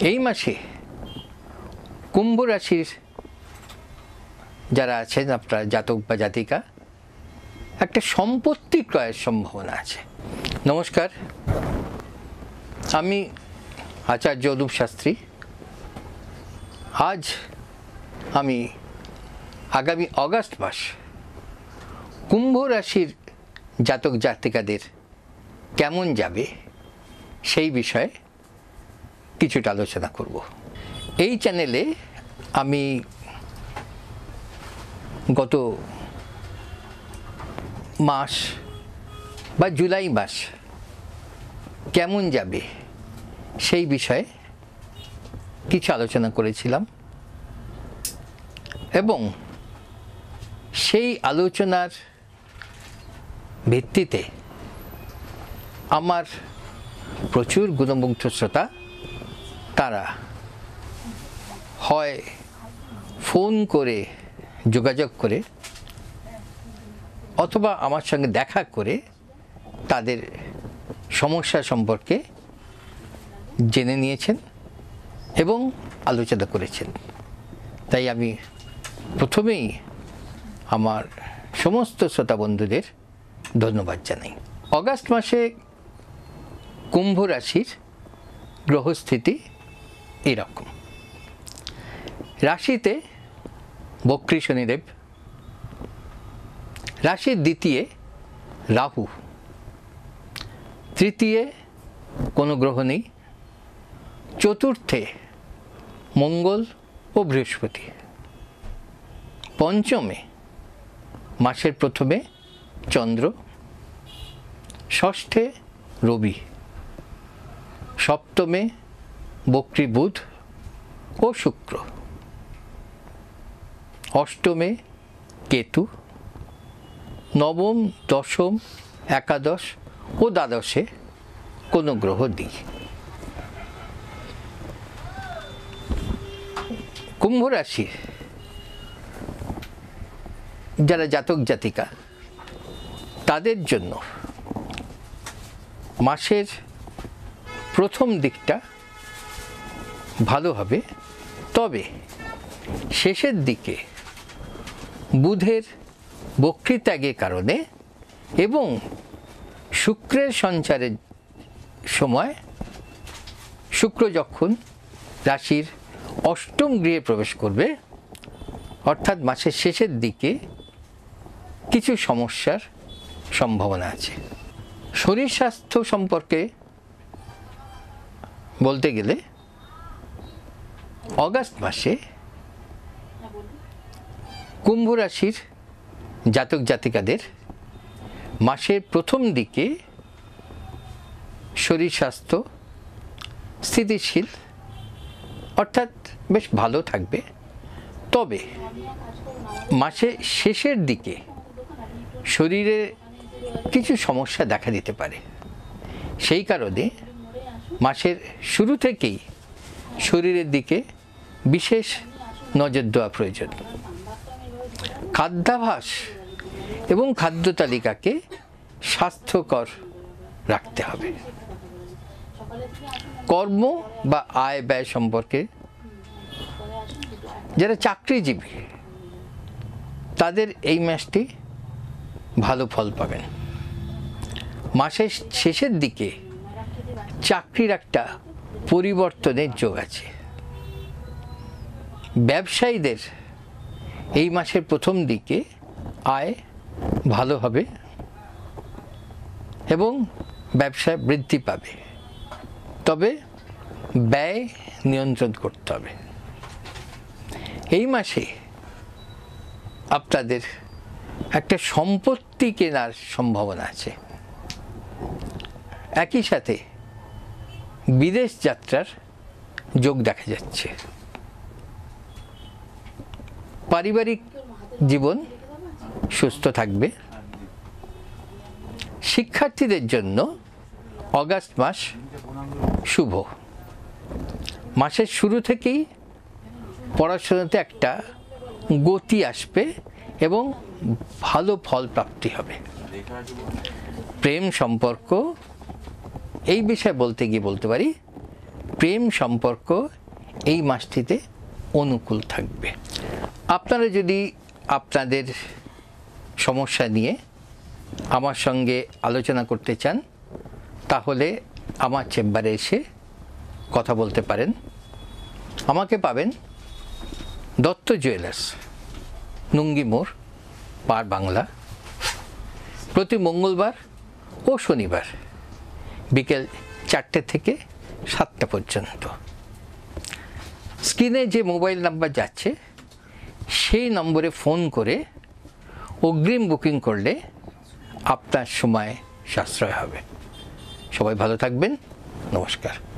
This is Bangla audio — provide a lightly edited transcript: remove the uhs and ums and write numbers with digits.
এই মাসে কুম্ভ রাশির যারা আছেন আপনার জাতক বা জাতিকা, একটা সম্পত্তি ক্রয়ের সম্ভাবনা আছে। নমস্কার, আমি আচার্য অনুপ শাস্ত্রী। আজ আমি আগামী অগাস্ট মাস কুম্ভ রাশির জাতক জাতিকাদের কেমন যাবে সেই বিষয়ে কিছুটা আলোচনা করব। এই চ্যানেলে আমি গত মাস বা জুলাই মাস কেমন যাবে সেই বিষয়ে কিছু আলোচনা করেছিলাম এবং সেই আলোচনার ভিত্তিতে আমার প্রচুর গুণমুগ্ধ শ্রোতা তারা হয় ফোন করে যোগাযোগ করে অথবা আমার সঙ্গে দেখা করে তাদের সমস্যা সম্পর্কে জেনে নিয়েছেন এবং আলোচনা করেছেন। তাই আমি প্রথমেই আমার সমস্ত শ্রোতা বন্ধুদের ধন্যবাদ জানাই। অগাস্ট মাসে কুম্ভ রাশির গ্রহস্থিতি এরকম। রাশিতে বক্রী শনিদেব, রাশির দ্বিতীয় রাহু, তৃতীয় কোনো গ্রহ নেই, চতুর্থে মঙ্গল ও বৃহস্পতি, পঞ্চমে মাসের প্রথমে চন্দ্র, ষষ্ঠে রবি, সপ্তমে বক্রী বুধ ও শুক্র, অষ্টমে কেতু, নবম, দশম, একাদশ ও দ্বাদশে কোনো গ্রহ নেই। কুম্ভ রাশি যারা জাতক জাতিকা তাদের জন্য মাসের প্রথম দিকটা ভালো হবে, তবে শেষের দিকে বুধের বক্রীত্যাগের কারণে এবং শুক্রের সঞ্চারের সময় শুক্র যখন রাশির অষ্টম গৃহে প্রবেশ করবে, অর্থাৎ মাসের শেষের দিকে কিছু সমস্যার সম্ভাবনা আছে। শরীর স্বাস্থ্য সম্পর্কে বলতে গেলে অগাস্ট মাসে কুম্ভ রাশির জাতক জাতিকাদের মাসের প্রথম দিকে শরীর স্বাস্থ্য স্থিতিশীল, অর্থাৎ বেশ ভালো থাকবে। তবে মাসের শেষের দিকে শরীরে কিছু সমস্যা দেখা দিতে পারে। সেই কারণে মাসের শুরু থেকেই শরীরের দিকে বিশেষ নজর দেওয়া প্রয়োজন। খাদ্যাভ্যাস এবং খাদ্য তালিকাকে স্বাস্থ্যকর রাখতে হবে। কর্ম বা আয় ব্যয় সম্পর্কে যারা চাকরিজীবী তাদের এই মাসটি ভালো ফল পাবেন। মাসের শেষের দিকে চাকরির একটা পরিবর্তনের যোগ আছে। ব্যবসায়ীদের এই মাসের প্রথম দিকে আয় ভালো হবে এবং ব্যবসা বৃদ্ধি পাবে, তবে ব্যয় নিয়ন্ত্রণ করতে হবে। এই মাসে আপনাদের একটা সম্পত্তি কেনার সম্ভাবনা আছে। একই সাথে বিদেশ যাত্রার যোগ দেখা যাচ্ছে। পারিবারিক জীবন সুস্থ থাকবে। শিক্ষার্থীদের জন্য অগাস্ট মাস শুভ। মাসের শুরু থেকেই পড়াশোনাতে একটা গতি আসবে এবং ভালো ফল প্রাপ্তি হবে। প্রেম সম্পর্ক এই বিষয়ে বলতে গিয়ে বলতে পারি প্রেম সম্পর্ক এই মাসটিতে অনুকূল থাকবে। আপনারা যদি আপনাদের সমস্যা নিয়ে আমার সঙ্গে আলোচনা করতে চান, তাহলে আমার চেম্বারে এসে কথা বলতে পারেন। আমাকে পাবেন দত্ত জুয়েলার্স, নুঙ্গি মোড়, পার বাংলা, প্রতি মঙ্গলবার ও শনিবার বিকেল 4টে থেকে 7টা পর্যন্ত। স্ক্রিনে যে মোবাইল নাম্বার যাচ্ছে সেই নম্বরে ফোন করে অগ্রিম বুকিং করলে আপনার সময় সাশ্রয় হবে। সবাই ভালো থাকবেন। নমস্কার।